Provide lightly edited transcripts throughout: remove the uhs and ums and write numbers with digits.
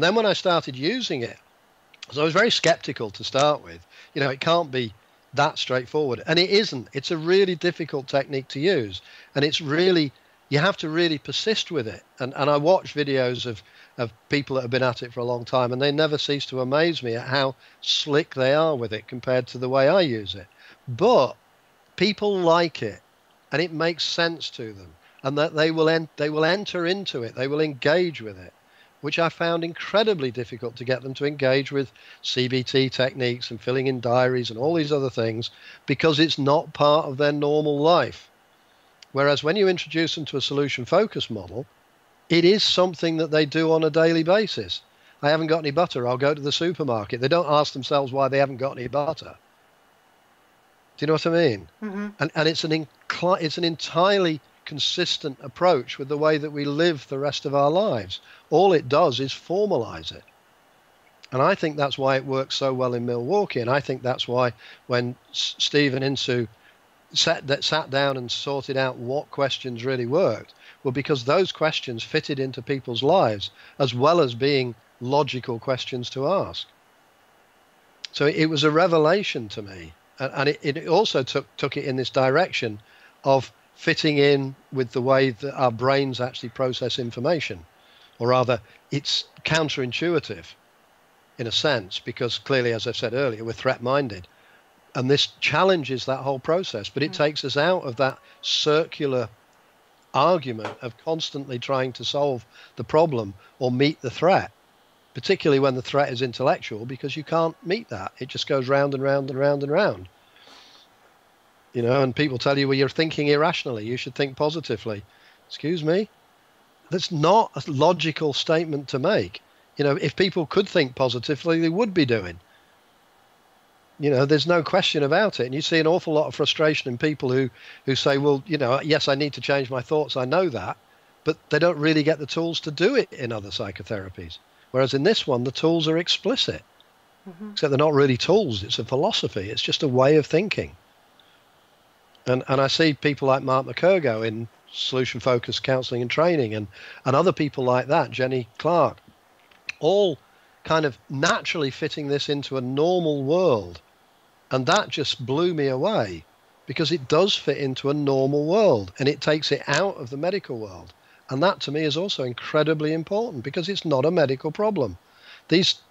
And then when I started using it, so I was very skeptical to start with. You know, it can't be that straightforward. And it isn't. It's a really difficult technique to use. And it's really, you have to really persist with it. And I watch videos of people that have been at it for a long time, and they never cease to amaze me at how slick they are with it compared to the way I use it. But people like it, and it makes sense to them, and that they will enter into it, they will engage with it, which I found incredibly difficult to get them to engage with CBT techniques and filling in diaries and all these other things, because it's not part of their normal life. Whereas when you introduce them to a solution focus model, it is something that they do on a daily basis. I haven't got any butter, I'll go to the supermarket. They don't ask themselves why they haven't got any butter. Do you know what I mean? Mm-hmm. And it's an entirely consistent approach with the way that we live the rest of our lives. All it does is formalize it. And I think that's why it works so well in Milwaukee. And I think that's why when Steve and Insu sat down and sorted out what questions really worked, well, because those questions fitted into people's lives as well as being logical questions to ask. So it was a revelation to me. And it also took it in this direction of fitting in with the way that our brains actually process information. Or rather, it's counterintuitive in a sense, because clearly, as I said earlier, we're threat-minded. And this challenges that whole process, but it takes us out of that circular argument of constantly trying to solve the problem or meet the threat, particularly when the threat is intellectual, because you can't meet that. It just goes round and round and round and round. You know, and people tell you, well, you're thinking irrationally, you should think positively. Excuse me? That's not a logical statement to make. You know, if people could think positively, they would be doing. You know, there's no question about it. And you see an awful lot of frustration in people who say, well, you know, yes, I need to change my thoughts. I know that. But they don't really get the tools to do it in other psychotherapies. Whereas in this one, the tools are explicit. Mm-hmm. Except they're not really tools. It's a philosophy. It's just a way of thinking. And I see people like Mark McCurgo in solution-focused counseling and training and other people like that, Jenny Clark, all kind of naturally fitting this into a normal world. And that just blew me away, because it does fit into a normal world and it takes it out of the medical world. And that to me is also incredibly important, because it's not a medical problem. These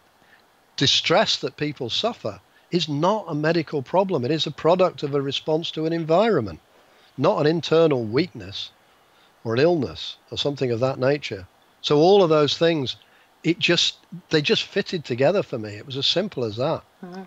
distress that people suffer is not a medical problem. It is a product of a response to an environment, not an internal weakness or an illness or something of that nature. So all of those things, they just fitted together for me. It was as simple as that. Mm-hmm.